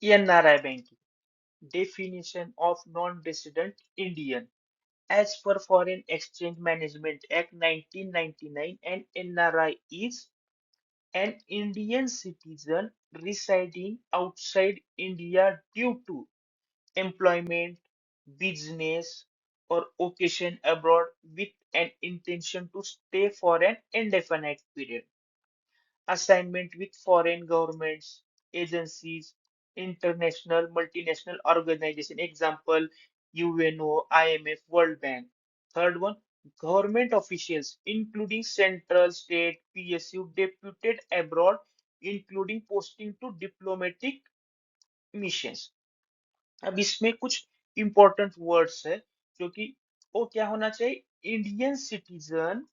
NRI banking. Definition of non-resident Indian. As per Foreign Exchange Management Act 1999, an NRI is an Indian citizen residing outside India due to employment, business, or occasion abroad with an intention to stay for an indefinite period. Assignment with foreign governments, agencies, international, multinational organization, example, UNO, IMF, World Bank. Third one, government officials, including central, state, PSU, deputed abroad, including posting to diplomatic missions. अब इसमें कुछ important words है जो कि वो क्या होना चाहिए, इंडियन सिटीजन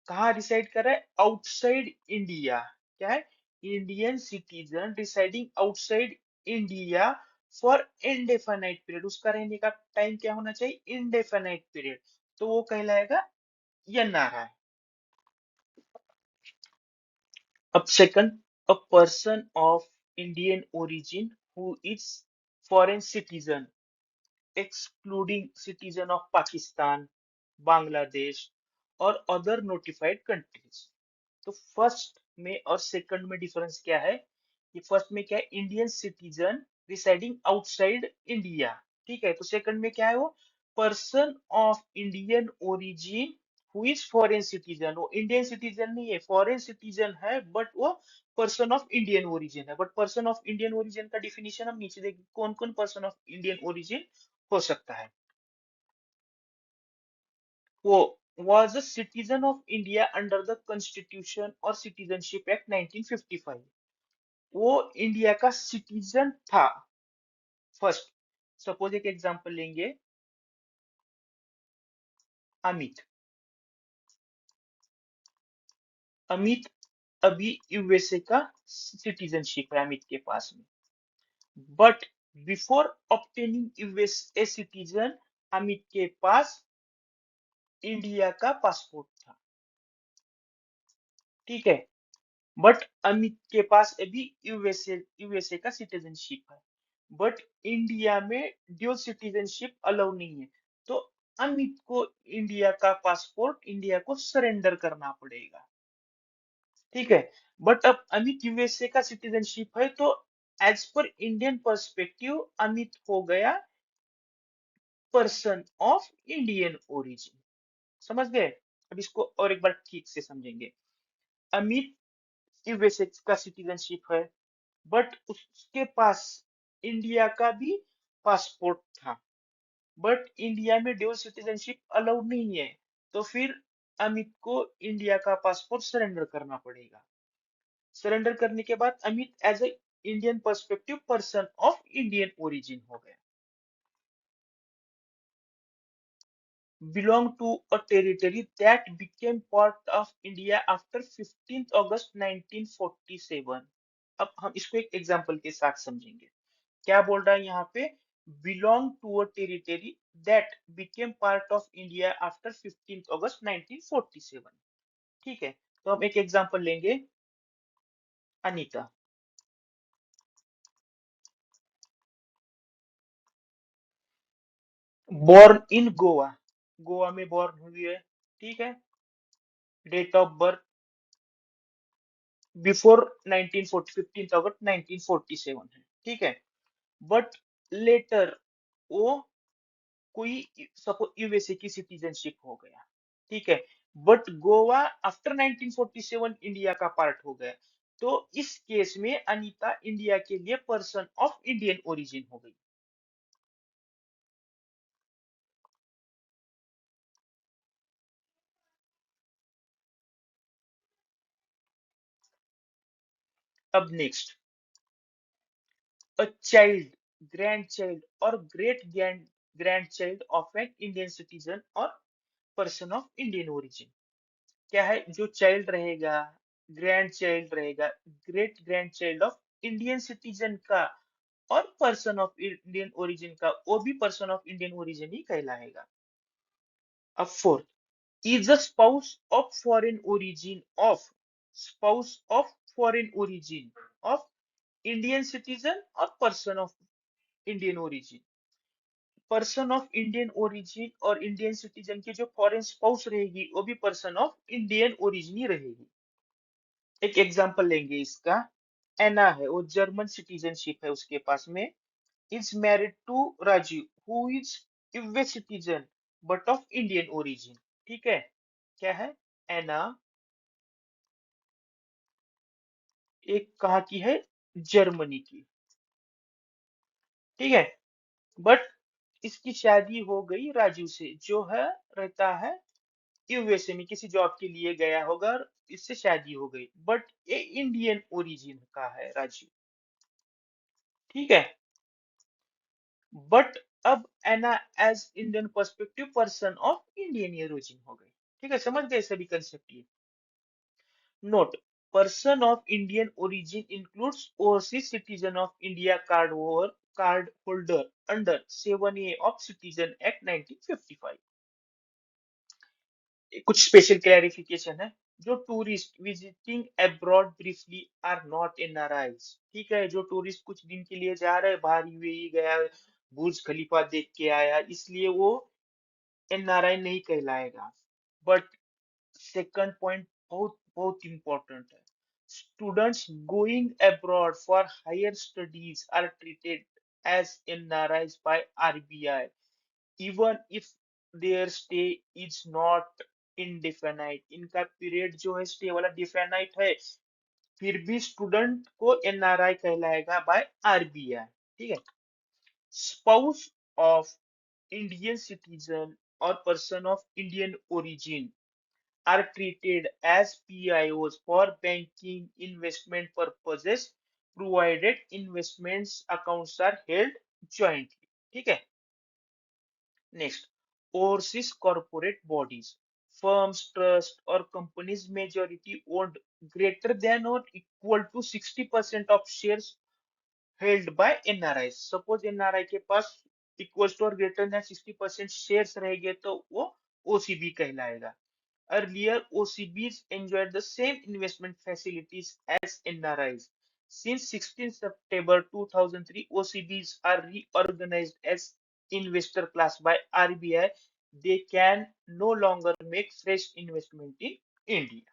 कहाँ रिसाइड कर रहा है, आउटसाइड इंडिया। क्या है, Indian citizen residing outside India for indefinite period, उसका रहने का टाइम क्या होना चाहिए, इनडेफिनाइट पीरियड, तो वो कहलाएगा एनआरआई। अब second, a person of Indian origin who is foreign citizen excluding citizen of Pakistan, Bangladesh और other notified countries। तो फर्स्ट में और सेकंड में डिफरेंस क्या है, ये फर्स्ट में क्या है, Indian citizen residing outside India, ठीक है। तो सेकंड में क्या है, वो person of Indian origin who is foreign citizen, वो इंडियन सिटीजन नहीं है, फॉरेन सिटीजन है, बट वो पर्सन ऑफ इंडियन ओरिजिन है। But person of Indian origin का डिफिनीशन हम नीचे देखेंगे, कौन कौन पर्सन ऑफ इंडियन ओरिजिन हो सकता है। वो was a citizen of India under the Constitution और Citizenship Act 1955। वो इंडिया का सिटीजन था। फर्स्ट, सपोज एक एग्जांपल लेंगे, अमित। अमित अभी यूएसए का सिटीजनशिप है अमित के पास में, but before obtaining USA citizen Amit के पास इंडिया का पासपोर्ट था, ठीक है। बट अमित के पास अभी यूएसए का सिटीजनशिप है, बट इंडिया में ड्यूल सिटीजनशिप अलाउ नहीं है, तो अमित को इंडिया का पासपोर्ट इंडिया को सरेंडर करना पड़ेगा, ठीक है। बट अब अमित यूएसए का सिटीजनशिप है, तो as per Indian perspective Amit हो गया पर्सन ऑफ इंडियन ओरिजिन। समझ गए। अब इसको और एक बार ठीक से समझेंगे। अमित यूएसए का सिटीजनशिप है, बट उसके पास इंडिया का भी पासपोर्ट था, बट इंडिया में ड्यूल सिटीजनशिप अलाउड नहीं है, तो फिर अमित को इंडिया का पासपोर्ट सरेंडर करना पड़ेगा। सरेंडर करने के बाद Amit as a Indian perspective person of Indian origin हो गया। belong to a territory that became part of India after 15th August 1947। अब हम इसको एक एग्जांपल के साथ समझेंगे। क्या बोल रहा है यहाँ पे, belong to a territory that became part of India after 15 August 1947, ठीक है। तो हम एक एग्जांपल लेंगे, अनीता। बॉर्न इन गोवा, गोवा में बॉर्न हुई है, ठीक है। Date of birth before 1940, 15 August 1947 है, ठीक है। बट लेटर वो कोई सपोज यूएसए की सिटीजनशिप हो गया, ठीक है। बट गोवा आफ्टर 1947 इंडिया का पार्ट हो गया, तो इस केस में अनीता इंडिया के लिए पर्सन ऑफ इंडियन ओरिजिन हो गई। अब next, a child, grand child और great grand child of an Indian citizen और पर्सन ऑफ इंडियन ओरिजिन। क्या है, जो चाइल्ड रहेगा, ग्रैंड चाइल्ड रहेगा, great grand child of Indian citizen का और पर्सन ऑफ इंडियन ओरिजिन का, वो भी पर्सन ऑफ इंडियन ओरिजिन ही कहलाएगा। अब fourth, is a spouse of foreign origin of, spouse of foreign origin of Indian citizen और person of Indian origin. Person of Indian origin और Indian citizen की जो फॉरेन स्पाउस रहेगी वो भी पर्सन ऑफ इंडियन ओरिजिन ही रहेगी। एक example लेंगे इसका। एना है, वो जर्मन सिटीजनशिप है उसके पास में, is married to Rajiv who is US citizen but of Indian origin. ठीक है, क्या है? एना एक कहाँ की है? जर्मनी की। ठीक है, बट इसकी शादी हो गई राजू से, जो है रहता है यूएसए में, किसी जॉब के लिए गया होगा और इससे शादी हो गई, बट ये इंडियन ओरिजिन का है राजू। ठीक है, बट अब एना as Indian perspective person of Indian origin हो गई। ठीक है, समझ गए सभी कंसेप्ट ये। Note, person of Indian origin includes overseas citizen of India card holder under 7A of citizen act 1955। कुछ स्पेशल क्लैरिफिकेशन है। जो tourist visiting abroad briefly are not NRIs. ठीक है, जो टूरिस्ट कुछ दिन के लिए जा रहे हैं बाहर, यूएई गया, बुर्ज खलीफा देख के आया, इसलिए वो एनआरआई नहीं कहलाएगा। बट सेकंड पॉइंट बहुत बहुत इंपॉर्टेंट है। Students going abroad for higher studies are treated as NRIs by RBI even if their stay is not indefinite। इनका पीरियड जो है स्टे वाला डिफिनाइट है, फिर भी स्टूडेंट को एनआरआई कहलाएगा बाय आरबीआई। ठीक है, स्पाउस ऑफ इंडियन सिटीजन और person of Indian origin are treated as PIOs for banking investment purposes provided investments accounts are held jointly। ठीक है, next, overseas corporate bodies, firms, trust or companies majority owned greater than or equal to 60% of shares held by NRIs। Suppose NRI के पास equal to और greater than 60% shares रहेंगे तो वो OCB कहलाएगा। Earlier, OCBs enjoyed the same investment facilities as NRIs. Since 16 September 2003, OCBs are reorganized as investor class by RBI. They can no longer make fresh investment in India।